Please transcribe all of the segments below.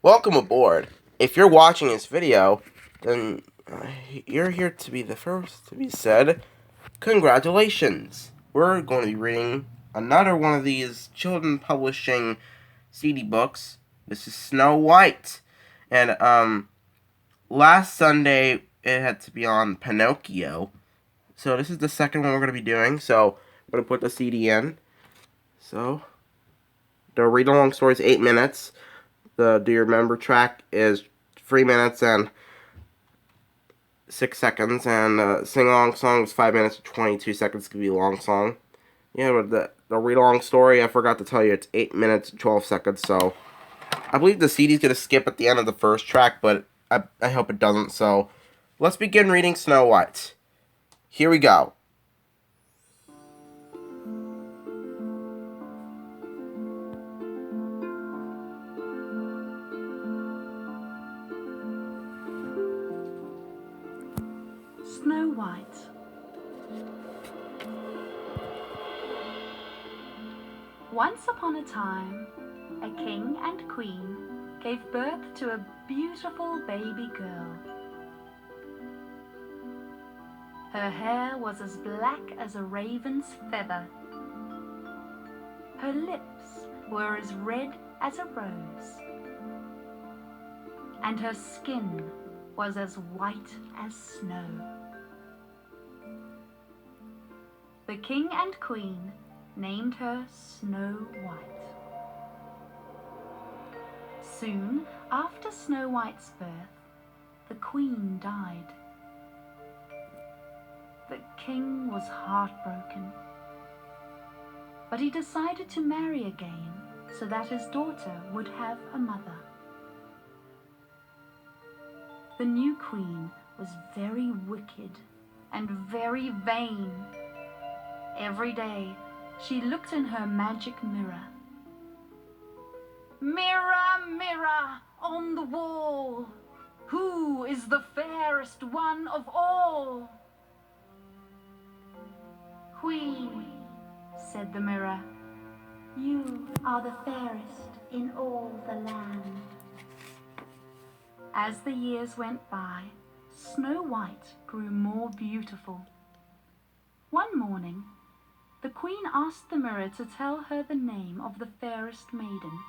Welcome aboard. If you're watching this video, then you're here to be the first to be said. Congratulations. We're going to be reading another one of these children publishing CD books. This is Snow White. And last Sunday it had to be on Pinocchio. So this is the second one we're going to be doing. So I'm going to put the CD in. So the read along story is 8 minutes. The Do You Remember track is 3 minutes and 6 seconds, and sing along song is 5 minutes and 22 seconds. Could be a long song. Yeah, but the read along story, I forgot to tell you, it's 8 minutes and 12 seconds. So I believe the CD's gonna skip at the end of the first track, but I hope it doesn't. So let's begin reading Snow White. Here we go. Snow White. Once upon a time, a king and queen gave birth to a beautiful baby girl. Her hair was as black as a raven's feather. Her lips were as red as a rose. And her skin was as white as snow. The king and queen named her Snow White. Soon after Snow White's birth, the queen died. The king was heartbroken, but he decided to marry again so that his daughter would have a mother. The new queen was very wicked and very vain. Every day, she looked in her magic mirror. Mirror, mirror on the wall, who is the fairest one of all? Queen, said the mirror, you are the fairest in all the land. As the years went by, Snow White grew more beautiful. One morning, the queen asked the mirror to tell her the name of the fairest maiden.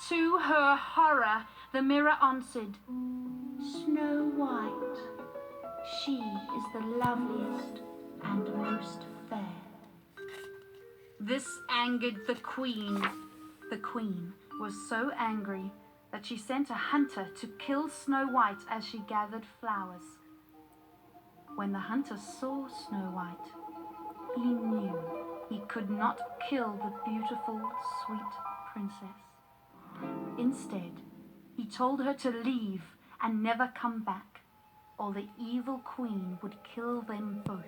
To her horror, the mirror answered, Snow White. She is the loveliest and most fair. This angered the queen. The queen was so angry that she sent a hunter to kill Snow White as she gathered flowers. When the hunter saw Snow White, he knew he could not kill the beautiful, sweet princess. Instead, he told her to leave and never come back, or the evil queen would kill them both.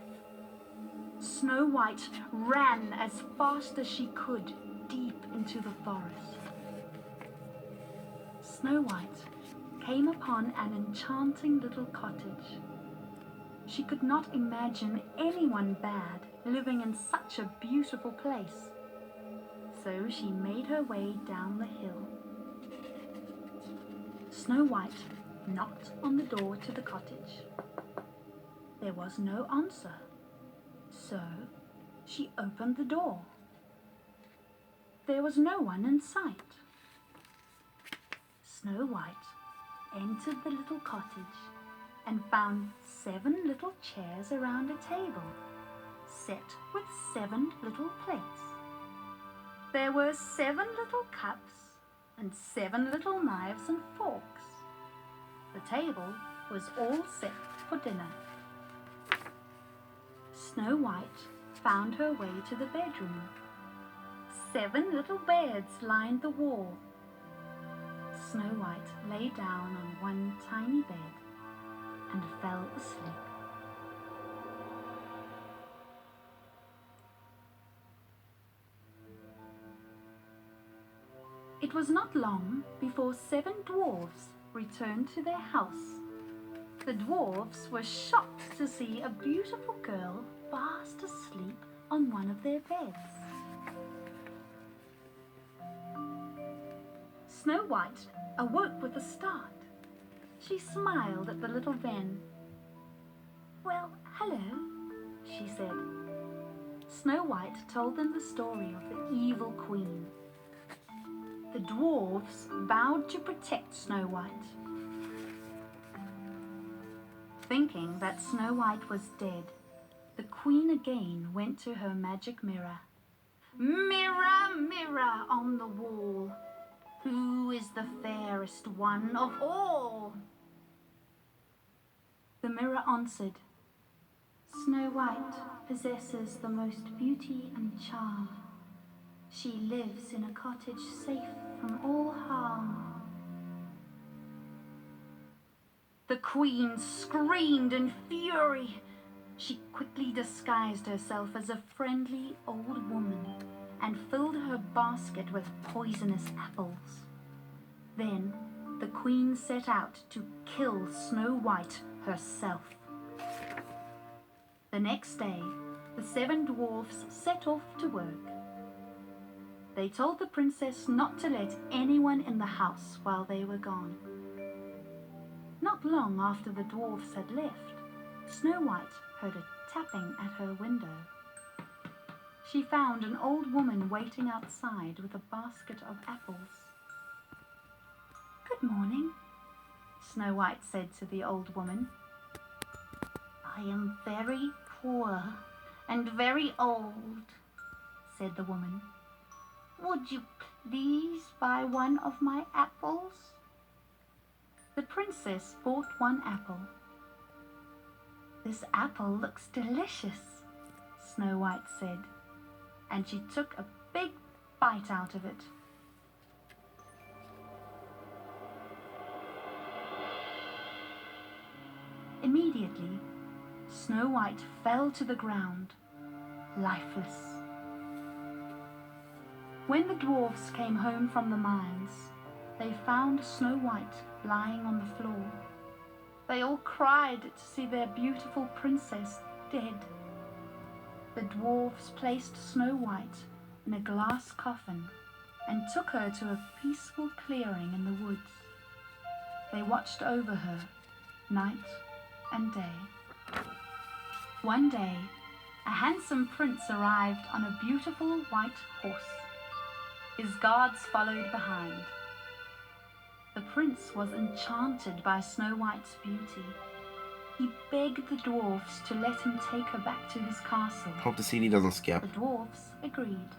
Snow White ran as fast as she could deep into the forest. Snow White came upon an enchanting little cottage. She could not imagine anyone bad living in such a beautiful place. So she made her way down the hill. Snow White knocked on the door to the cottage. There was no answer, so she opened the door. There was no one in sight. Snow White entered the little cottage and found 7 little chairs around a table, set with 7 little plates. There were 7 little cups and 7 little knives and forks. The table was all set for dinner. Snow White found her way to the bedroom. 7 little beds lined the wall. Snow White lay down on one tiny bed and fell asleep. It was not long before 7 dwarfs returned to their house. The dwarfs were shocked to see a beautiful girl fast asleep on one of their beds. Snow White awoke with a start. She smiled at the little Ven. "Well, hello," she said. Snow White told them the story of the evil queen. The dwarfs vowed to protect Snow White. Thinking that Snow White was dead, the queen again went to her magic mirror. "Mirror, mirror on the wall, who is the fairest one of all?" The mirror answered, "Snow White possesses the most beauty and charm. She lives in a cottage safe from all harm." The queen screamed in fury. She quickly disguised herself as a friendly old woman and filled her basket with poisonous apples. Then the queen set out to kill Snow White herself. The next day, the 7 dwarfs set off to work. They told the princess not to let anyone in the house while they were gone. Not long after the dwarfs had left, Snow White heard a tapping at her window. She found an old woman waiting outside with a basket of apples. "Good morning," Snow White said to the old woman. "I am very poor and very old," said the woman. "Would you please buy one of my apples?" The princess bought 1 apple. "This apple looks delicious," Snow White said, and she took a big bite out of it. Immediately, Snow White fell to the ground, lifeless. When the dwarfs came home from the mines, they found Snow White lying on the floor. They all cried to see their beautiful princess dead. The dwarfs placed Snow White in a glass coffin and took her to a peaceful clearing in the woods. They watched over her night and day. One day, a handsome prince arrived on a beautiful white horse. His guards followed behind. The prince was enchanted by Snow White's beauty. He begged the dwarfs to let him take her back to his castle. Hope the CD doesn't skip. The dwarfs agreed.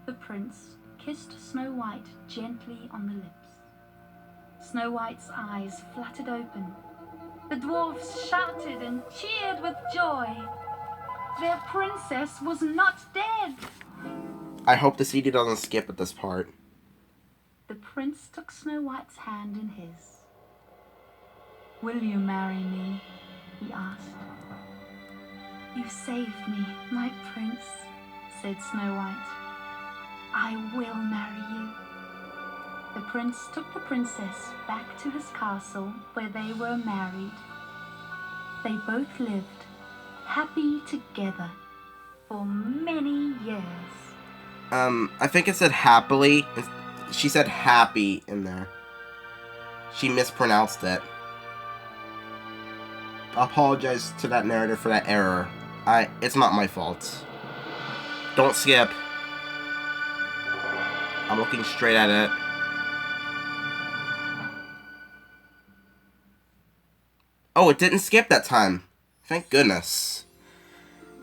The prince kissed Snow White gently on the lips. Snow White's eyes fluttered open. The dwarfs shouted and cheered with joy. Their princess was not dead. I hope the CD doesn't skip at this part. The prince took Snow White's hand in his. "Will you marry me?" he asked. "You saved me, my prince," said Snow White. "I will marry you." The prince took the princess back to his castle where they were married. They both lived happy together for many years. I think it said happily. She said happy in there. She mispronounced it. I apologize to that narrator for that error. It's not my fault. Don't skip. I'm looking straight at it. Oh, it didn't skip that time. Thank goodness.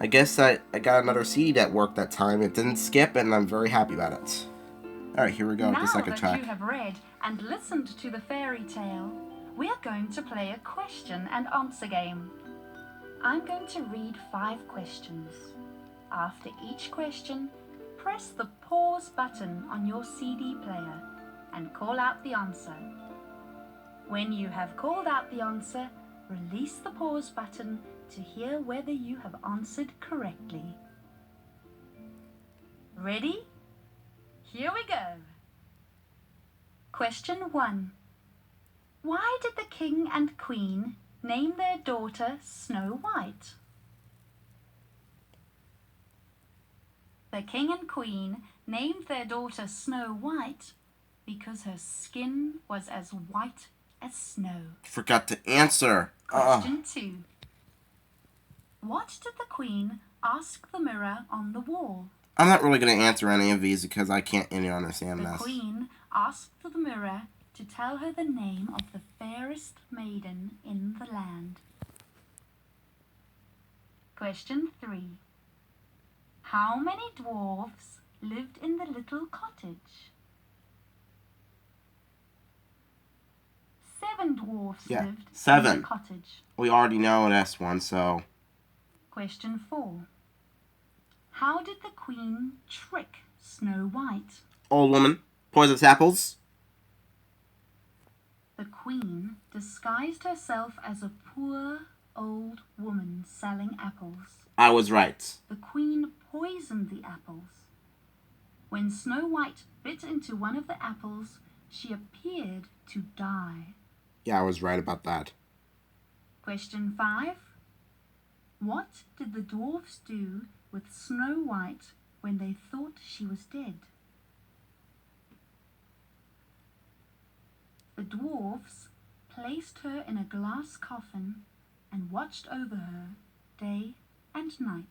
I guess I got another CD that worked that time. It didn't skip, and I'm very happy about it. Alright, here we go with the second track. Now that you have read and listened to the fairy tale, we are going to play a question and answer game. I'm going to read 5 questions. After each question, press the pause button on your CD player and call out the answer. When you have called out the answer, release the pause button to hear whether you have answered correctly. Ready? Here we go. Question 1. Why did the king and queen name their daughter Snow White? The king and queen named their daughter Snow White because her skin was as white as snow. Forgot to answer. Question 2. What did the queen ask the mirror on the wall? I'm not really going to answer any of these because I can't understand The this. queen asked the mirror to tell her the name of the fairest maiden in the land. Question 3. How many dwarfs lived in the little cottage? 7 dwarfs lived 7. in the cottage. We already know this one, so... Question 4. How did the queen trick Snow White? Old woman, poisonous apples. The queen disguised herself as a poor old woman selling apples. I was right. The queen poisoned the apples. When Snow White bit into one of the apples, she appeared to die. Yeah, I was right about that. Question 5. What did the dwarfs do with Snow White when they thought she was dead? The dwarfs placed her in a glass coffin and watched over her day and night.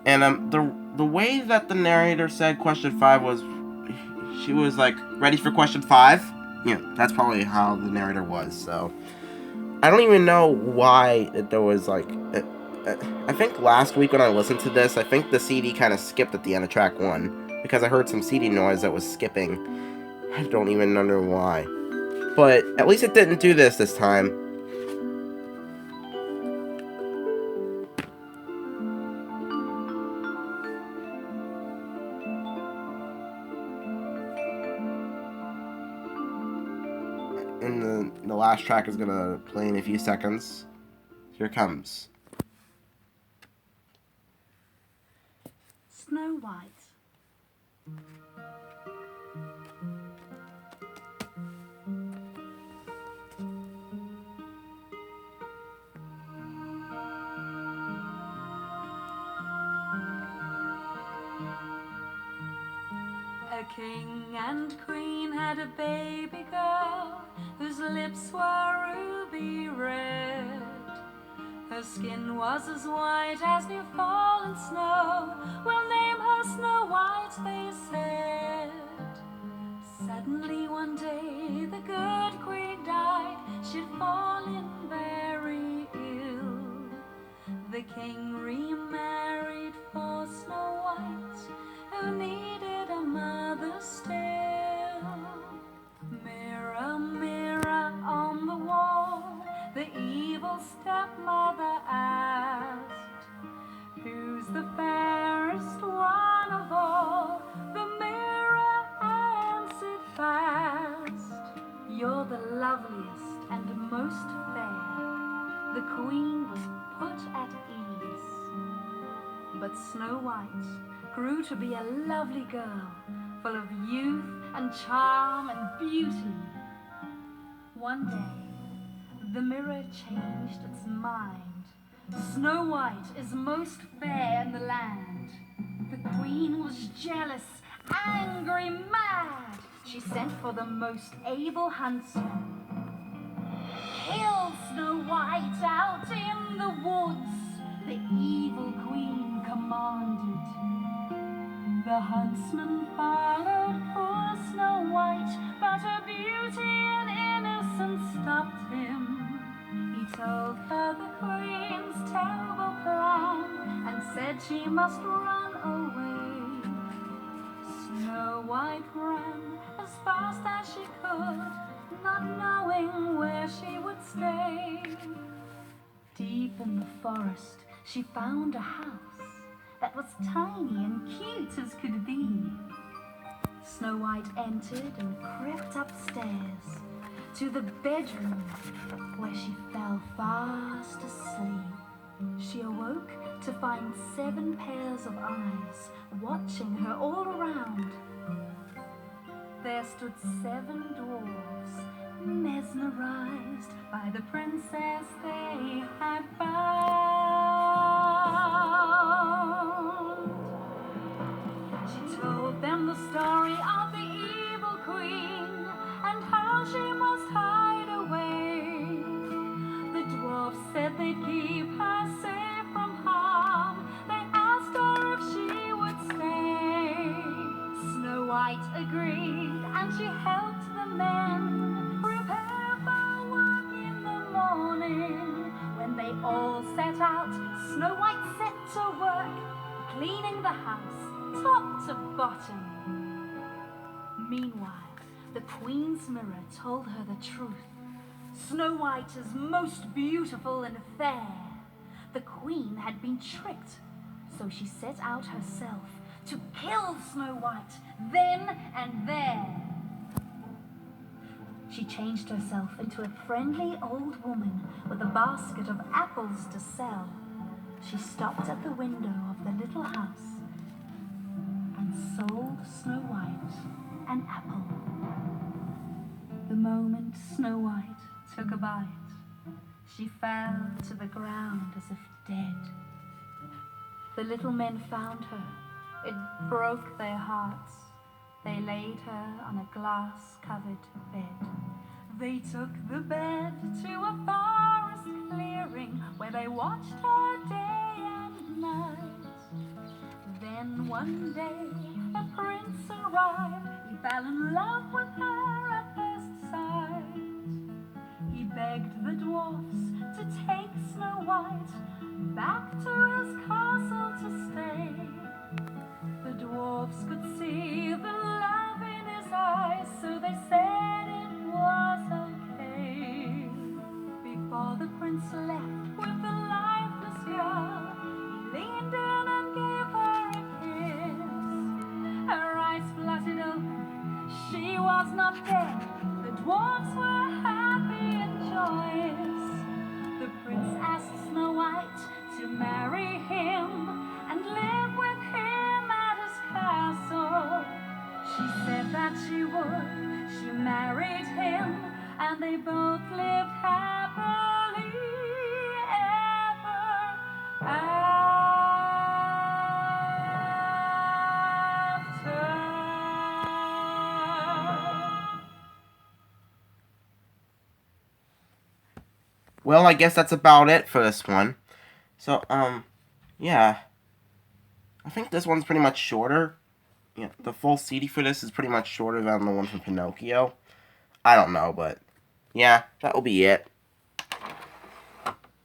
And the way that the narrator said question 5 was, she was like, ready for question 5? Yeah, that's probably how the narrator was, so. I don't even know why there was like, I think last week when I listened to this, I think the CD kind of skipped at the end of track 1, because I heard some CD noise that was skipping. I don't even know why. But at least it didn't do this time. And the last track is gonna play in a few seconds. Here it comes. Snow White. A king and queen had a baby girl whose lips were ruby red. Her skin was as white as new fallen snow. We'll name her Snow White, they said. Suddenly one day the good queen died. She'd fallen very ill. The king remarried for Snow White, who needed a mother still. Mirror, mirror on the wall, the evil stepmother asked, who's the fairest one of all? The mirror answered fast, you're the loveliest and most fair. The queen was put at ease. But Snow White grew to be a lovely girl, full of youth and charm and beauty. One day, the mirror changed its mind. Snow White is most fair in the land. The queen was jealous, angry, mad. She sent for the most able huntsman. Kill Snow White out in the woods, the evil queen commanded. The huntsman followed poor Snow White, but her beauty and innocence stopped him. He told her the queen's terrible plan and said she must run away. Snow White ran as fast as she could, not knowing where she would stay. Deep in the forest, she found a house that was tiny and cute as could be. Snow White entered and crept upstairs to the bedroom where she fell fast asleep. She awoke to find 7 pairs of eyes watching her all around. There stood 7 dwarfs, mesmerized by the princess they had found. She told them the story of the evil queen and how she must hide away. The dwarfs said they'd keep her safe from harm. They asked her if she would stay. Snow White agreed, and she helped the men prepare for work in the morning. When they all set out, Snow White set to work, cleaning the house, top to bottom. Meanwhile, the Queen's mirror told her the truth. Snow White is most beautiful and fair. The Queen had been tricked, so she set out herself to kill Snow White then and there. She changed herself into a friendly old woman with a basket of apples to sell. She stopped at the window of the little house and sold Snow White an apple. The moment Snow White took a bite, she fell to the ground as if dead. The little men found her. It broke their hearts. They laid her on a glass-covered bed. They took the bed to a forest clearing where they watched her day and night. Then one day a prince arrived. He fell in love with her at first sight. He begged the dwarfs to take Snow White back to his castle to stay. The dwarfs could see the love in his eyes, so they said it was okay. Before the prince left with the lifeless girl, he leaned in and gave her a kiss. Her eyes fluttered open, she was not dead. The dwarfs were happy and joyous. The prince asked Snow White to marry him and live with him at his castle. She said that she would. She married him, and they both lived happily ever after. Well, I guess that's about it for this one. So, yeah. I think this one's pretty much shorter. Yeah, the full CD for this is pretty much shorter than the one from Pinocchio. I don't know, but yeah, that will be it.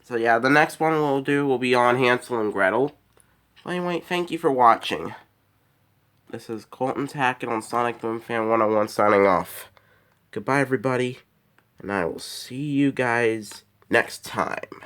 So yeah, the next one we'll do will be on Hansel and Gretel. Anyway, thank you for watching. This is Colton Tackett on Sonic Boom Fan 101 signing off. Goodbye, everybody, and I will see you guys next time.